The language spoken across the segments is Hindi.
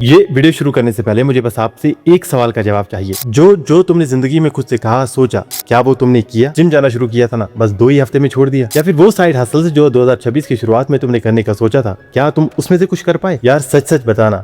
ये वीडियो शुरू करने से पहले मुझे बस आपसे एक सवाल का जवाब चाहिए। जो तुमने जिंदगी में खुद से कहा सोचा, क्या वो तुमने किया? जिम जाना शुरू किया था ना, बस 2 ही हफ्ते में छोड़ दिया? या फिर वो साइड हसल जो 2026 की शुरुआत में तुमने करने का सोचा था, क्या तुम उसमें से कुछ कर पाए? यार सच सच बताना,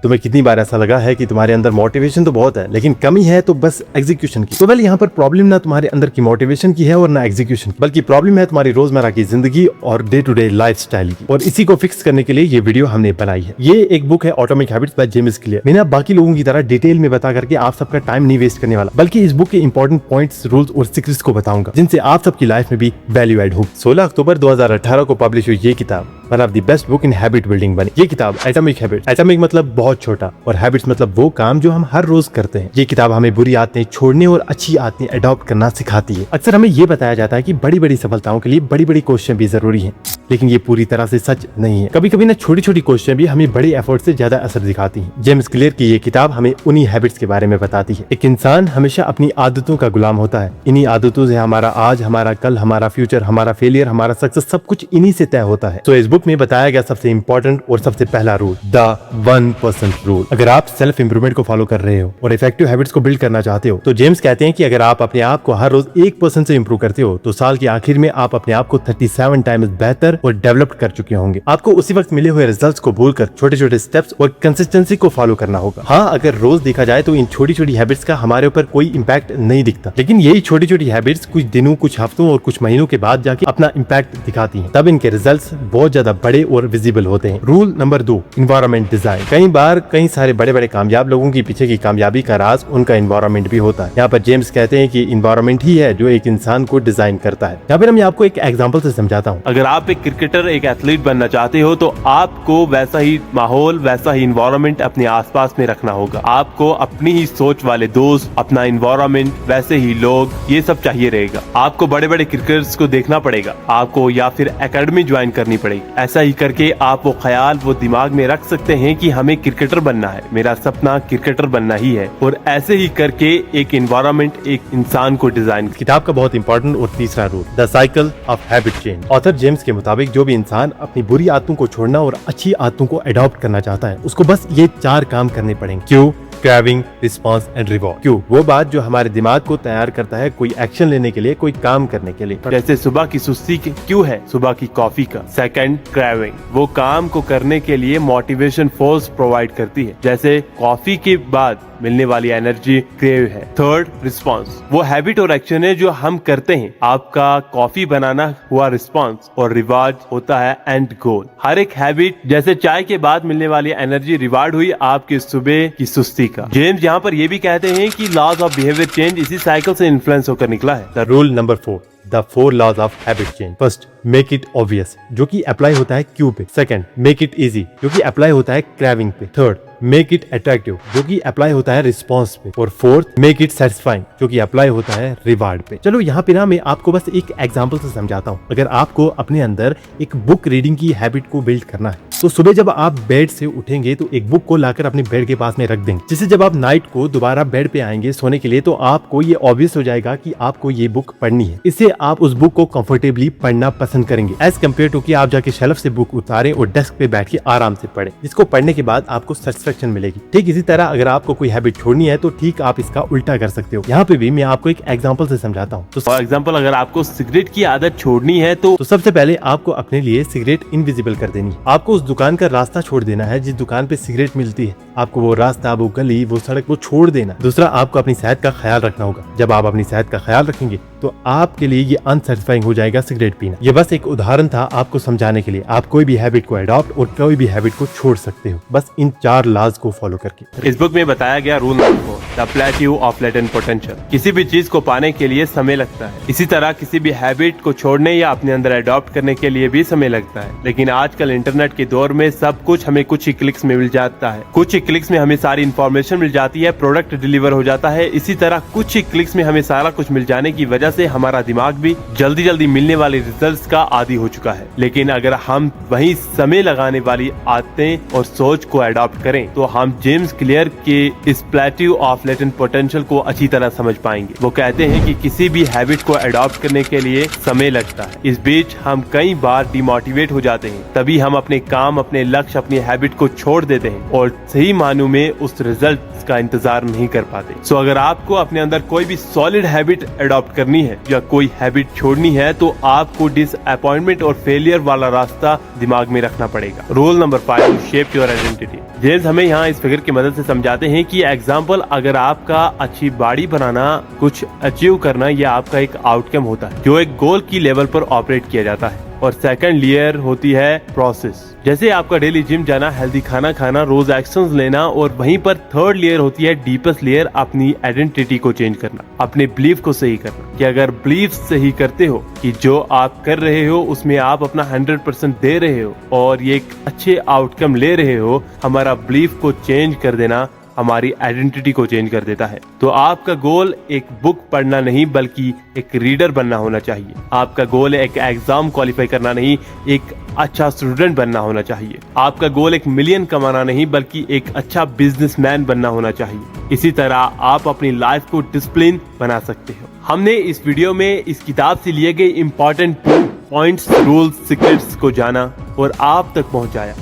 तुम्हें कितनी बार ऐसा लगा है कि तुम्हारे अंदर मोटिवेशन तो बहुत है लेकिन कमी है तो बस एग्जीक्यूशन की। तो वेल यहाँ पर प्रॉब्लम ना तुम्हारे अंदर की मोटिवेशन की है और ना एग्जीक्यूशन की, बल्कि प्रॉब्लम है तुम्हारी रोजमर्रा की जिंदगी और डे टू डे लाइफस्टाइल की। और इसी को फिक्स करने के लिए ये वीडियो हमने बनाई है। ये एक बुक है atomic habits by James clear. मैंने बाकी लोगों की तरह डिटेल में बता करके आप सबका टाइम नहीं वेस्ट करने वाला, बल्कि इस बुक के इंपॉर्टेंट पॉइंट्स, रूल्स और सीक्रेट्स को बताऊंगा जिनसे आप सबकी लाइफ में भी वैल्यू एड हो। 16 अक्टूबर 2018 को पब्लिश हुई ये किताब one of the best book in habit building बनी। ये किताब एटॉमिक हैबिट, एटॉमिक मतलब बहुत छोटा और हैबिट्स मतलब वो काम जो हम हर रोज करते हैं। ये किताब हमें बुरी आदतें छोड़ने और अच्छी आदतें अडॉप्ट करना सिखाती है। अक्सर हमें ये बताया जाता है कि बड़ी बड़ी सफलताओं के लिए बड़ी बड़ी कोशिशें भी जरूरी हैं, लेकिन ये पूरी तरह से सच नहीं है। कभी कभी ना छोटी छोटी कोशिशें भी हमें बड़े एफर्ट से ज्यादा असर दिखाती हैं। जेम्स क्लियर की ये किताब हमें उन्हीं हैबिट्स के बारे में बताती है। एक इंसान हमेशा अपनी आदतों का गुलाम होता है। इन्हीं आदतों से हमारा आज, हमारा कल, हमारा फ्यूचर, हमारा फेलियर, हमारा सक्सेस सब कुछ इन्हीं से तय होता है। तो इस बुक में बताया गया सबसे इंपॉर्टेंट और सबसे पहला रूल, द 1% रूल। अगर आप सेल्फ इंप्रूवमेंट को फॉलो कर रहे हो और इफेक्टिव हैबिट्स को बिल्ड करना चाहते हो, तो जेम्स कहते हैं कि अगर आप अपने आप को हर रोज 1% से इंप्रूव करते हो तो साल के आखिर में आप अपने आप को 37 टाइम्स बेहतर और डेवलप्ड कर चुके होंगे। आपको उसी वक्त मिले हुए रिजल्ट्स को भूलकर छोटे छोटे स्टेप्स और कंसिस्टेंसी को फॉलो करना होगा। हाँ, अगर रोज देखा जाए तो इन छोटी छोटी हैबिट्स का हमारे ऊपर कोई इम्पैक्ट नहीं दिखता, लेकिन यही छोटी छोटी हैबिट्स कुछ दिनों, कुछ हफ्तों और कुछ महीनों के बाद जाके अपना इम्पैक्ट दिखाती हैं। तब इनके रिजल्ट्स बहुत ज्यादा बड़े और विजिबल होते हैं। Rule number 2, environment design. कई बार कई सारे बड़े बड़े कामयाब लोगों के पीछे की कामयाबी का राज उनका एनवायरनमेंट भी होता है। यहाँ पर जेम्स कहते हैं कि एनवायरनमेंट ही है जो एक इंसान को डिजाइन करता है। यहाँ पर मैं आपको एक एग्जांपल से समझाता हूँ। अगर आप एक क्रिकेटर, एक एथलीट बनना चाहते हो तो आपको वैसा ही माहौल, वैसा ही एनवायरनमेंट अपने आसपास में रखना होगा। आपको अपनी ही सोच वाले दोस्त, अपना एनवायरनमेंट, वैसे ही लोग, ये सब चाहिए रहेगा। आपको बड़े बड़े क्रिकेटर्स को देखना पड़ेगा आपको, या फिर एकेडमी ज्वाइन करनी पड़ेगी। ऐसा ही करके आप वो ख्याल, वो दिमाग में रख सकते हैं कि हमें क्रिकेटर बनना है, मेरा सपना क्रिकेटर बनना ही है। और ऐसे ही करके एक एनवायरनमेंट, एक इंसान को डिजाइन। किताब का बहुत इंपॉर्टेंट और तीसरा rule, the cycle of habit change. Author James के मुताबिक जो भी इंसान अपनी बुरी आदतों को छोड़ना और अच्छी आदतों को अडॉप्ट करना चाहता है, उसको बस ये 4 काम करने पड़ेंगे। क्यों? Craving, response and reward. क्यों? वो बात जो हमारे दिमाग को तैयार करता है कोई एक्शन लेने के लिए, कोई काम करने के लिए। जैसे सुबह की सुस्ती क्यों है? सुबह की कॉफी का। सेकंड, क्रेविंग, वो काम को करने के लिए मोटिवेशन फोर्स प्रोवाइड करती है, जैसे कॉफी के बाद मिलने वाली एनर्जी क्रेव है। थर्ड, रिस्पॉन्स, वो हैबिट और एक्शन है जो हम करते हैं। आपका कॉफी बनाना हुआ रिस्पॉन्स और रिवार्ड होता है एंड गोल। हर एक हैबिट, जैसे चाय के बाद मिलने वाली एनर्जी रिवार्ड हुई आपके सुबह की सुस्ती का। जेम्स यहाँ पर ये भी कहते हैं कि लॉज ऑफ बिहेवियर चेंज इसी साइकिल से इन्फ्लुएंस होकर निकला है। The rule number 4, the 4 laws of habit change. First, make it obvious, जो कि अप्लाई होता है क्यू पे। सेकंड, मेक इट इजी, जो कि अप्लाई होता है क्रेविंग पे। थर्ड, मेक इट अट्रैक्टिव, जो कि अप्लाई होता है रिस्पॉन्स पे। और फोर्थ, मेक इट सेटिस्फाइंग, जो कि अप्लाई होता है रिवार्ड पे। चलो यहाँ पे ना मैं आपको बस एक एग्जांपल से समझाता हूँ। अगर आपको अपने अंदर एक बुक रीडिंग की हैबिट को बिल्ड करना है, तो सुबह जब आप बेड से उठेंगे तो एक बुक को लाकर अपने बेड के पास में रख देंगे, जिससे जब आप नाइट को दोबारा बेड पे आएंगे सोने के लिए तो आपको ये ऑब्वियस हो जाएगा कि आपको ये बुक पढ़नी है। इससे आप उस बुक को कंफर्टेबली पढ़ना पसंद करेंगे, एज कम्पेयर टू कि आप जाके शेल्फ से बुक उतारें और डेस्क पे बैठ के आराम से पढ़ें, जिसको पढ़ने के बाद आपको सेटिस्फेक्शन मिलेगी। ठीक इसी तरह अगर आपको कोई हैबिट छोड़नी है तो ठीक आप इसका उल्टा कर सकते हो। यहाँ पे भी मैं आपको एक एग्जांपल से समझाता हूँ। तो एग्जांपल, अगर आपको सिगरेट की आदत छोड़नी है तो सबसे पहले आपको अपने लिए सिगरेट इनविजिबल कर देनी है। आपको उस दुकान का रास्ता छोड़ देना है जिस दुकान पे सिगरेट मिलती है। आपको वो रास्ता, वो गली, वो सड़क, वो छोड़ देना। दूसरा, आपको अपनी सेहत का ख्याल रखना होगा। जब आप अपनी सेहत का ख्याल रखेंगे तो आपके लिए ये अनसेटिस्फाइंग हो जाएगा सिगरेट पीना। ये बस एक उदाहरण था आपको समझाने के लिए। आप कोई भी हैबिट को अडॉप्ट और कोई भी हैबिट को छोड़ सकते हो बस इन 4 लॉज को फॉलो करके। इस बुक में बताया गया rule number 4, the plateau of latent potential. किसी भी चीज को पाने के लिए समय लगता है, इसी तरह किसी भी हैबिट को छोड़ने या अपने अंदर अडॉप्ट करने के लिए भी समय लगता है। लेकिन आजकल इंटरनेट के दौर में सब कुछ हमें कुछ ही क्लिक्स में मिल जाता है। कुछ ही क्लिक्स में हमें सारी इन्फॉर्मेशन मिल जाती है, प्रोडक्ट डिलीवर हो जाता है। इसी तरह कुछ ही क्लिक्स में हमें सारा कुछ मिल जाने की वजह से हमारा दिमाग भी जल्दी जल्दी मिलने वाले रिजल्ट्स का आदी हो चुका है। लेकिन अगर हम वही समय लगाने वाली आदतें और सोच को अडॉप्ट करें करें तो हम जेम्स क्लियर के इस प्लेट्यू ऑफ लेटेंट पोटेंशियल को अच्छी तरह समझ पाएंगे। वो कहते हैं कि किसी भी हैबिट को अडॉप्ट करने के लिए समय लगता है। इस बीच हम कई बार डिमोटिवेट हो जाते हैं, तभी हम अपने काम, अपने लक्ष्य, अपनी हैबिट को छोड़ देते हैं और सही मानों में उस रिजल्ट का इंतजार नहीं कर पाते। सो अगर आपको अपने अंदर कोई भी सॉलिड हैबिट अडॉप्ट करनी है या कोई हैबिट छोड़नी है तो आपको डिसअपॉइंटमेंट और फेलियर वाला रास्ता दिमाग में रखना पड़ेगा। Rule number 5, shape your identity. James हमें यहाँ इस फिगर की मदद से समझाते हैं कि एग्जाम्पल, अगर आपका अच्छी बॉडी बनाना, कुछ अचीव करना, यह आपका एक आउटकम होता है जो एक गोल की लेवल पर ऑपरेट किया जाता है। और सेकंड लेयर होती है प्रोसेस, जैसे आपका डेली जिम जाना, हेल्दी खाना खाना, रोज एक्शंस लेना। और वहीं पर थर्ड लेयर होती है डीपेस्ट लेयर, अपनी आइडेंटिटी को चेंज करना, अपने बिलीफ को सही करना। कि अगर बिलीफ सही करते हो कि जो आप कर रहे हो उसमें आप अपना 100% दे रहे हो और ये एक अच्छे आउटकम ले रहे हो, हमारा बिलीफ को चेंज कर देना हमारी आइडेंटिटी को चेंज कर देता है। तो आपका गोल एक बुक पढ़ना नहीं बल्कि एक रीडर बनना होना चाहिए। आपका गोल एक एग्जाम क्वालिफाई करना नहीं, एक अच्छा स्टूडेंट बनना होना चाहिए। आपका गोल एक मिलियन कमाना नहीं बल्कि एक अच्छा बिजनेसमैन बनना होना चाहिए। इसी तरह आप अपनी लाइफ को डिसिप्लिन बना सकते हो। हमने इस वीडियो में इस किताब से लिए गए इंपॉर्टेंट पॉइंट्स, रूल्स, सीक्रेट्स को जाना और आप तक पहुंचाया।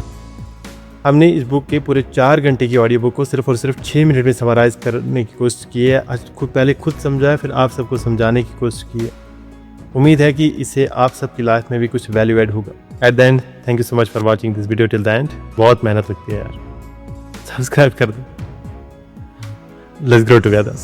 हमने इस बुक के पूरे 4 घंटे की ऑडियो बुक को सिर्फ और सिर्फ 6 मिनट में समराइज करने की कोशिश की है। आज पहले खुद समझाया, फिर आप सबको समझाने की कोशिश की है। उम्मीद है कि इससे आप सबकी लाइफ में भी कुछ वैल्यू ऐड होगा। At the end, thank you so much for watching this video till the end. बहुत मेहनत लगती है यार, सब्सक्राइब कर दो। Let's grow together.